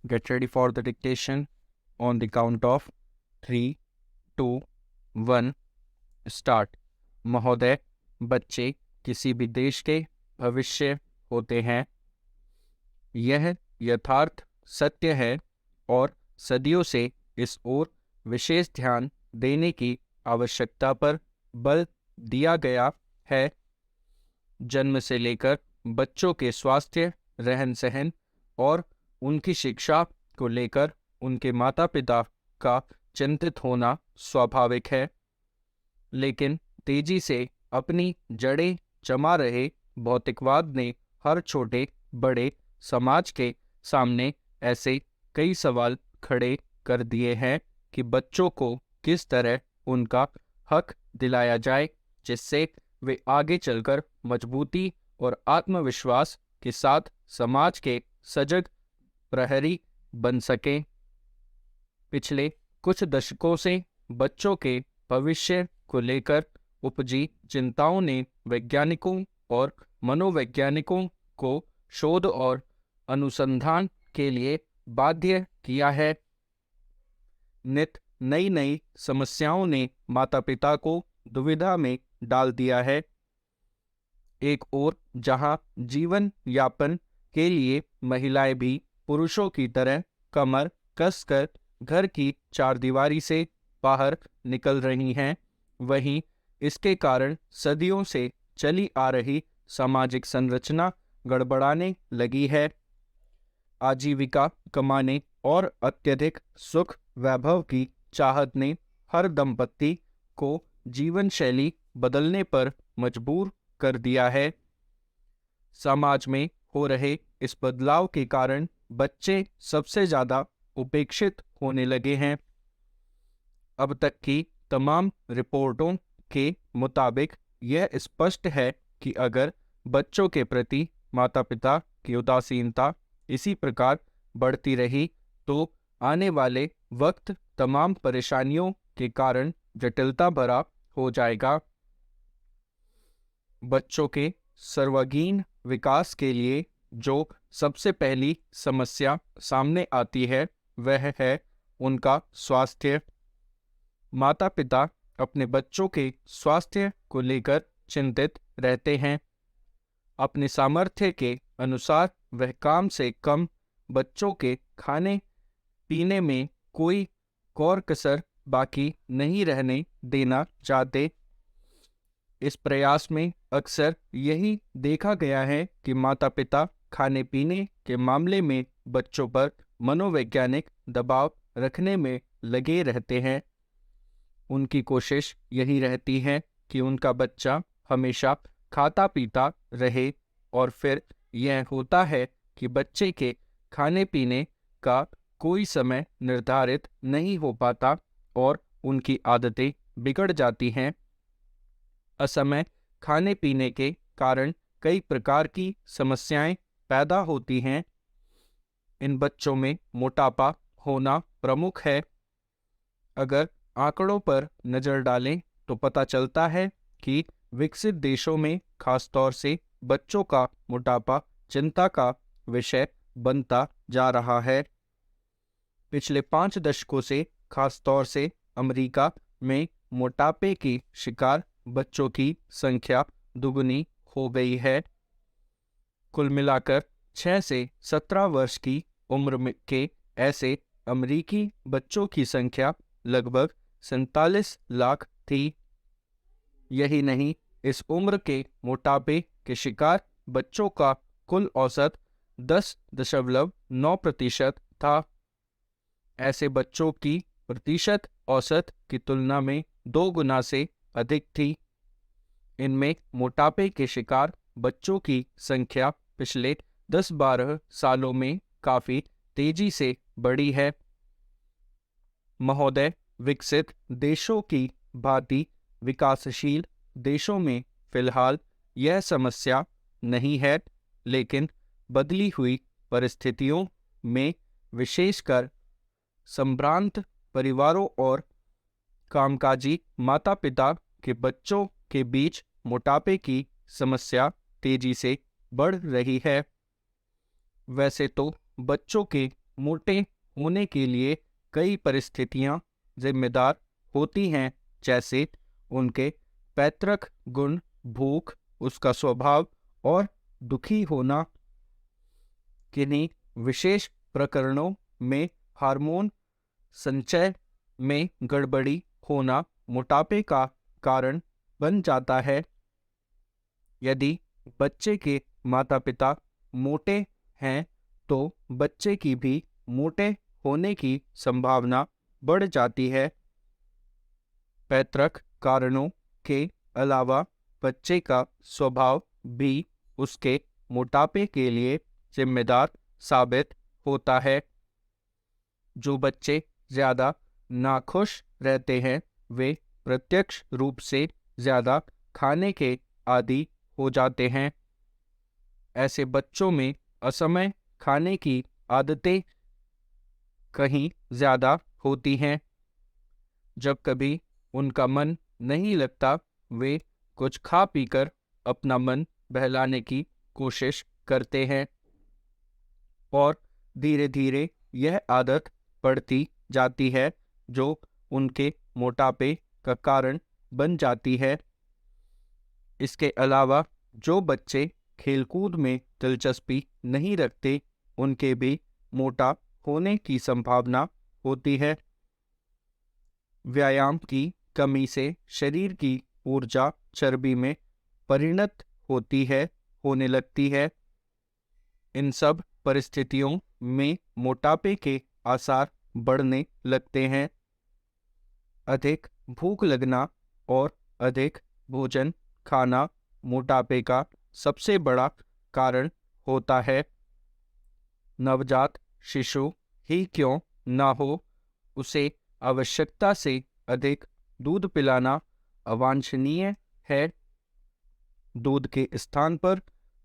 Get ready for the dictation on the count of 3, 2, 1, start. महोदय, बच्चे किसी भी देश के भविष्य होते हैं। यह यथार्थ सत्य है और सदियों से इस ओर विशेष ध्यान देने की आवश्यकता पर बल दिया गया है। जन्म से लेकर बच्चों के स्वास्थ्य, रहन सहन और उनकी शिक्षा को लेकर उनके माता पिता का चिंतित होना स्वाभाविक है, लेकिन तेजी से अपनी जड़ें जमा रहे भौतिकवाद ने हर छोटे बड़े समाज के सामने ऐसे कई सवाल खड़े कर दिए हैं कि बच्चों को किस तरह उनका हक दिलाया जाए, जिससे वे आगे चलकर मजबूती और आत्मविश्वास के साथ समाज के सजग प्रहरी बन सकें। पिछले कुछ दशकों से बच्चों के भविष्य को लेकर उपजी चिंताओं ने वैज्ञानिकों और मनोवैज्ञानिकों को शोध और अनुसंधान के लिए बाध्य किया है। नित नई नई समस्याओं ने माता पिता को दुविधा में डाल दिया है। एक ओर जहां जीवन यापन के लिए महिलाएं भी पुरुषों की तरह कमर कसकर घर की चारदीवारी से बाहर निकल रही हैं, वहीं इसके कारण सदियों से चली आ रही सामाजिक संरचना गड़बड़ाने लगी है। आजीविका कमाने और अत्यधिक सुख वैभव की चाहत ने हर दंपत्ति को जीवन शैली बदलने पर मजबूर कर दिया है। समाज में हो रहे इस बदलाव के कारण बच्चे सबसे ज़्यादा उपेक्षित होने लगे हैं। अब तक की तमाम रिपोर्टों के मुताबिक यह स्पष्ट है कि अगर बच्चों के प्रति माता पिता की उदासीनता इसी प्रकार बढ़ती रही तो आने वाले वक्त तमाम परेशानियों के कारण जटिलता भरा हो जाएगा। बच्चों के सर्वांगीण विकास के लिए जो सबसे पहली समस्या सामने आती है वह है उनका स्वास्थ्य। माता पिता अपने बच्चों के स्वास्थ्य को लेकर चिंतित रहते हैं। अपने सामर्थ्य के अनुसार वह कम से कम बच्चों के खाने पीने में कोई कौर कसर बाकी नहीं रहने देना चाहते। इस प्रयास में अक्सर यही देखा गया है कि माता पिता खाने पीने के मामले में बच्चों पर मनोवैज्ञानिक दबाव रखने में लगे रहते हैं। उनकी कोशिश यही रहती है कि उनका बच्चा हमेशा खाता पीता रहे, और फिर यह होता है कि बच्चे के खाने पीने का कोई समय निर्धारित नहीं हो पाता और उनकी आदतें बिगड़ जाती हैं। असमय खाने पीने के कारण कई प्रकार की समस्याएं पैदा होती हैं। इन बच्चों में मोटापा होना प्रमुख है। अगर आंकड़ों पर नज़र डालें तो पता चलता है कि विकसित देशों में खासतौर से बच्चों का मोटापा चिंता का विषय बनता जा रहा है। पिछले 5 दशकों से खासतौर से अमेरिका में मोटापे की शिकार बच्चों की संख्या दुगुनी हो गई है। कुल मिलाकर 6 से 17 वर्ष की उम्र के ऐसे अमेरिकी बच्चों की संख्या लगभग 47 लाख थी। यही नहीं, इस उम्र के मोटापे के शिकार बच्चों का कुल औसत 10.9% था। ऐसे बच्चों की प्रतिशत औसत की तुलना में 2 गुना से अधिक थी। इनमें मोटापे के शिकार बच्चों की संख्या पिछले 10-12 सालों में काफ़ी तेजी से बढ़ी है। महोदय, विकसित देशों की भांति विकासशील देशों में फिलहाल यह समस्या नहीं है, लेकिन बदली हुई परिस्थितियों में विशेषकर संभ्रांत परिवारों और कामकाजी माता पिता के बच्चों के बीच मोटापे की समस्या तेजी से बढ़ रही है। वैसे तो बच्चों के मोटे होने के लिए कई परिस्थितियां जिम्मेदार होती हैं, जैसे उनके पैतृक गुण, भूख, उसका स्वभाव और दुखी होना। किन्हीं विशेष प्रकरणों में हार्मोन संचय में गड़बड़ी होना मोटापे का कारण बन जाता है। यदि बच्चे के माता पिता मोटे हैं तो बच्चे की भी मोटे होने की संभावना बढ़ जाती है। पैतृक कारणों के अलावा बच्चे का स्वभाव भी उसके मोटापे के लिए जिम्मेदार साबित होता है। जो बच्चे ज़्यादा नाखुश रहते हैं वे प्रत्यक्ष रूप से ज़्यादा खाने के आदी हो जाते हैं। ऐसे बच्चों में असमय खाने की आदतें कहीं ज़्यादा होती हैं। जब कभी उनका मन नहीं लगता वे कुछ खा पीकर अपना मन बहलाने की कोशिश करते हैं और धीरे धीरे यह आदत बढ़ती जाती है जो उनके मोटापे का कारण बन जाती है। इसके अलावा जो बच्चे खेलकूद में दिलचस्पी नहीं रखते उनके भी मोटा होने की संभावना होती है। व्यायाम की कमी से शरीर की ऊर्जा चर्बी में परिणत होने लगती है। इन सब परिस्थितियों में मोटापे के आसार बढ़ने लगते हैं। अधिक भूख लगना और अधिक भोजन खाना मोटापे का सबसे बड़ा कारण होता है। नवजात शिशु ही क्यों ना हो, उसे आवश्यकता से अधिक दूध पिलाना अवांछनीय है। दूध के स्थान पर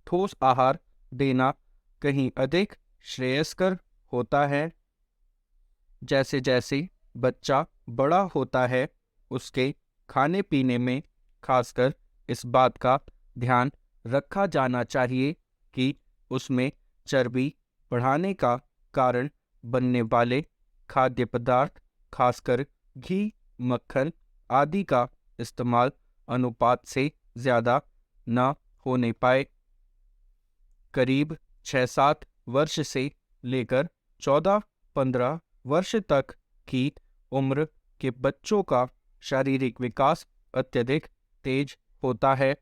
ठोस आहार देना कहीं अधिक श्रेयस्कर होता है। जैसे जैसे बच्चा बड़ा होता है उसके खाने पीने में खासकर इस बात का ध्यान रखा जाना चाहिए कि उसमें चर्बी बढ़ाने का कारण बनने वाले खाद्य पदार्थ खासकर घी, मक्खन आदि का इस्तेमाल अनुपात से ज़्यादा न होने पाए। करीब 6-7 वर्ष से लेकर 14-15 वर्ष तक की उम्र के बच्चों का शारीरिक विकास अत्यधिक तेज होता है।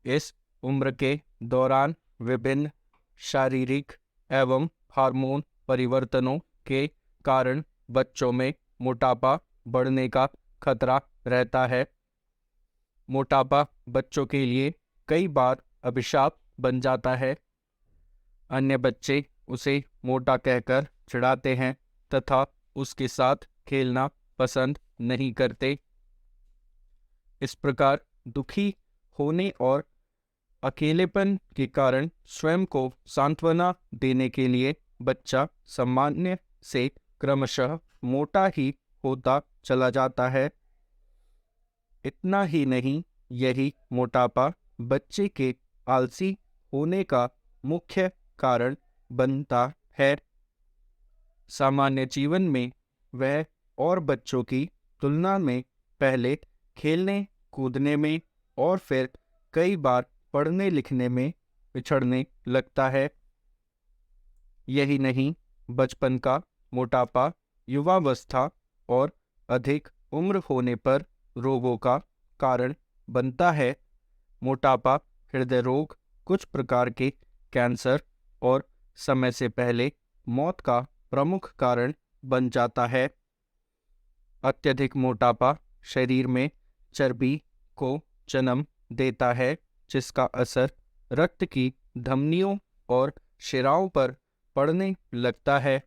इस उम्र के दौरान विभिन्न शारीरिक एवं हार्मोन परिवर्तनों के कारण बच्चों में मोटापा बढ़ने का खतरा रहता है। मोटापा बच्चों के लिए कई बार अभिशाप बन जाता है। अन्य बच्चे उसे मोटा कहकर चिढ़ाते हैं तथा उसके साथ खेलना पसंद नहीं करते। इस प्रकार दुखी होने और अकेलेपन के कारण स्वयं को सांत्वना देने के लिए बच्चा सामान्य से क्रमशः मोटा ही होता चला जाता है। इतना ही नहीं, यही मोटापा बच्चे के आलसी होने का मुख्य कारण बनता है। सामान्य जीवन में वह और बच्चों की तुलना में पहले खेलने कूदने में और फिर कई बार पढ़ने लिखने में पिछड़ने लगता है। यही नहीं, बचपन का मोटापा युवावस्था और अधिक उम्र होने पर रोगों का कारण बनता है। मोटापा हृदय रोग, कुछ प्रकार के कैंसर और समय से पहले मौत का प्रमुख कारण बन जाता है। अत्यधिक मोटापा शरीर में चर्बी को जन्म देता है जिसका असर रक्त की धमनियों और शिराओं पर पड़ने लगता है।